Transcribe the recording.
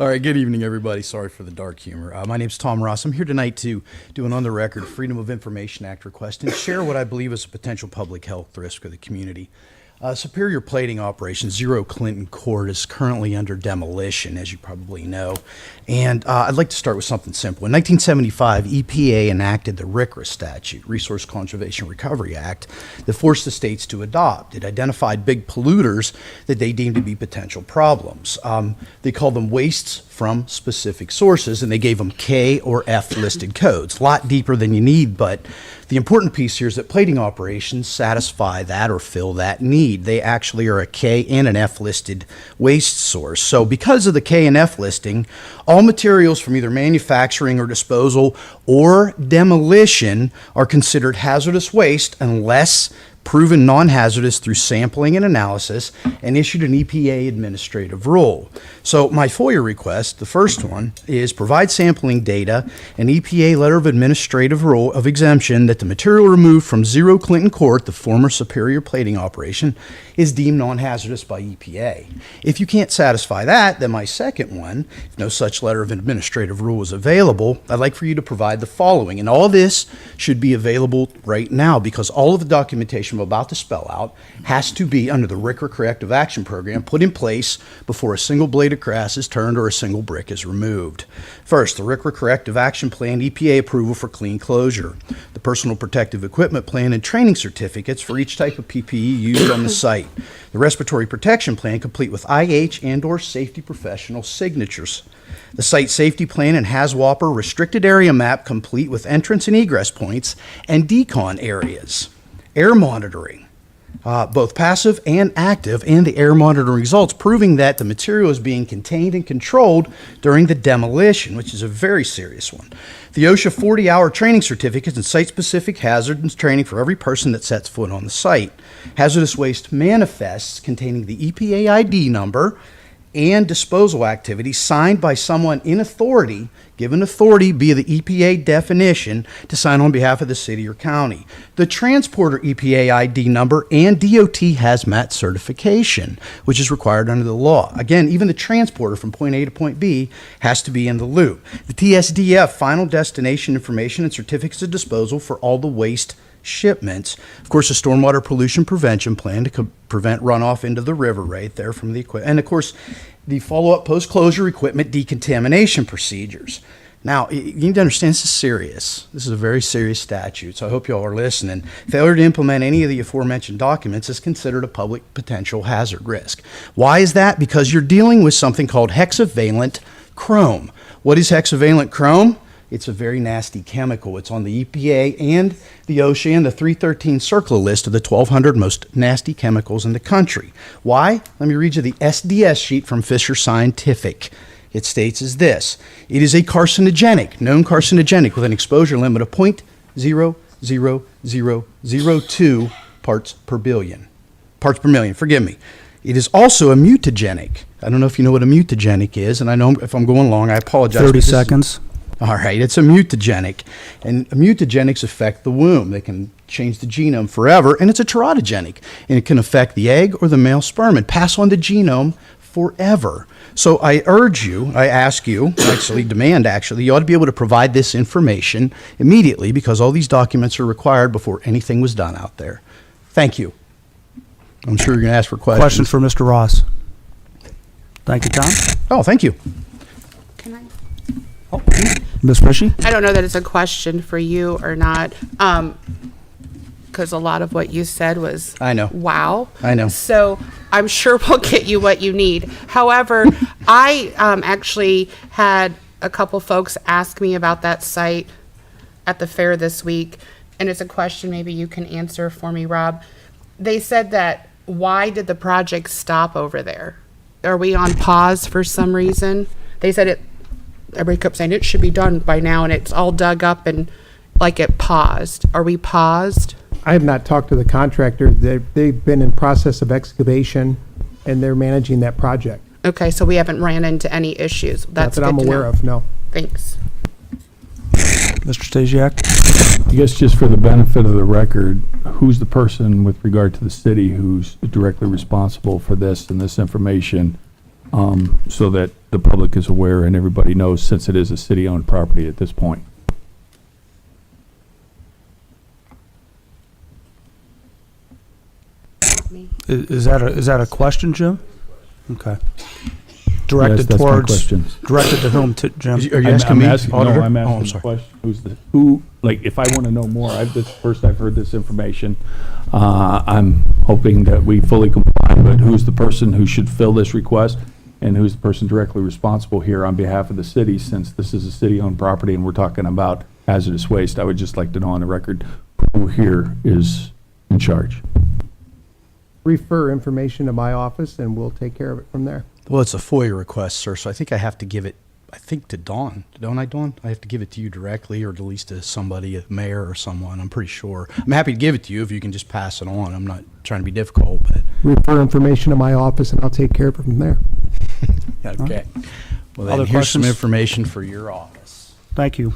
All right, good evening, everybody. Sorry for the dark humor. My name's Tom Ross. I'm here tonight to do an on-the-record Freedom of Information Act request and share what I believe is a potential public health risk for the community. Superior Plating Operation, Zero Clinton Court, is currently under demolition, as you probably know. And I'd like to start with something simple. In 1975, EPA enacted the RCRA statute, Resource Conservation Recovery Act, that forced the states to adopt. It identified big polluters that they deemed to be potential problems. They called them wastes from specific sources, and they gave them K or F listed codes. A lot deeper than you need, but the important piece here is that plating operations satisfy that or fill that need. They actually are a K and an F listed waste source. So because of the K and F listing, all materials from either manufacturing or disposal or demolition are considered hazardous waste unless proven non-hazardous through sampling and analysis, and issued an EPA administrative rule. So my FOIA request, the first one, is provide sampling data, an EPA letter of administrative rule of exemption that the material removed from Zero Clinton Court, the former Superior Plating Operation, is deemed non-hazardous by EPA. If you can't satisfy that, then my second one, if no such letter of administrative rule is available, I'd like for you to provide the following. And all this should be available right now because all of the documentation I'm about to spell out has to be under the RCRA Corrective Action Program put in place before a single blade of grass is turned or a single brick is removed. First, the RCRA Corrective Action Plan EPA approval for clean closure, the Personal Protective Equipment Plan and training certificates for each type of PPE used on the site, the Respiratory Protection Plan complete with IH and or safety professional signatures, the Site Safety Plan and HAZWOPER restricted area map complete with entrance and egress points and decon areas. Air monitoring, both passive and active, and the air monitoring results proving that the material is being contained and controlled during the demolition, which is a very serious one. The OSHA 40-hour training certificates and site-specific hazards training for every person that sets foot on the site. Hazardous waste manifests containing the EPA ID number and disposal activity signed by someone in authority, given authority via the EPA definition to sign on behalf of the city or county. The transporter EPA ID number and DOT hazmat certification, which is required under the law. Again, even the transporter from point A to point B has to be in the loop. The TSDF, final destination information and certificates of disposal for all the waste shipments. Of course, a stormwater pollution prevention plan to prevent runoff into the river right there from the equipment. And of course, the follow-up post-closure equipment decontamination procedures. Now, you need to understand this is serious. This is a very serious statute, so I hope you all are listening. Failure to implement any of the aforementioned documents is considered a public potential hazard risk. Why is that? Because you're dealing with something called hexavalent chrome. What is hexavalent chrome? It's a very nasty chemical. It's on the EPA and the OSHA and the 313 CERCLA list of the 1,200 most nasty chemicals in the country. Why? Let me read you the SDS sheet from Fisher Scientific. It states as this: it is a carcinogenic, known carcinogenic with an exposure limit of 0.00002 parts per million, forgive me. It is also a mutagenic. I don't know if you know what a mutagenic is, and I know if I'm going long, I apologize. 30 seconds. All right, it's a mutagenic, and mutagenics affect the womb. They can change the genome forever, and it's a teratogenic, and it can affect the egg or the male sperm and pass on the genome forever. So I urge you, I ask you, demand you ought to be able to provide this information immediately because all these documents are required before anything was done out there. Thank you. I'm sure you're going to ask for questions. Question for Mr. Ross. Thank you, Tom. Oh, thank you. Can I? Oh, Ms. Fishy? I don't know that it's a question for you or not, because a lot of what you said was, I know. Wow. I know. So I'm sure we'll get you what you need. However, I actually had a couple folks ask me about that site at the fair this week, and it's a question maybe you can answer for me, Rob. They said that, why did the project stop over there? Are we on pause for some reason? They said everybody kept saying it should be done by now, and it's all dug up and like it paused. Are we paused? I have not talked to the contractor. They've been in process of excavation, and they're managing that project. Okay, so we haven't ran into any issues. That's Not that I'm good to aware know. of, no. Thanks. Mr. Stasiak? I guess just for the benefit of the record, who's the person with regard to the city who's directly responsible for this and this information so that the public is aware and everybody knows, since it is a city-owned property at this point. Is that a question, Jim? Okay. Yes, Directed that's my towards, questions. directed to whom, Jim? Are you asking me, No, Auditor? I'm Oh, asking I'm the sorry. question. Who, like, if I want to know more, first I've heard this information. I'm hoping that we fully comply, but who's the person who should fill this request? And who's the person directly responsible here on behalf of the city, since this is a city-owned property and we're talking about hazardous waste? I would just like to know on the record who here is in charge. Refer information to my office, and we'll take care of it from there. Well, it's a FOIA request, sir, so I think I have to give it, I think, to Dawn. Don't I, Dawn? I have to give it to you directly, or at least to somebody, a mayor or someone. I'm pretty sure. I'm happy to give it to you if you can just pass it on. I'm not trying to be difficult, but Refer information to my office, and I'll take care of it from there. okay. Well, then Other here's some questions? information for your office. Thank you.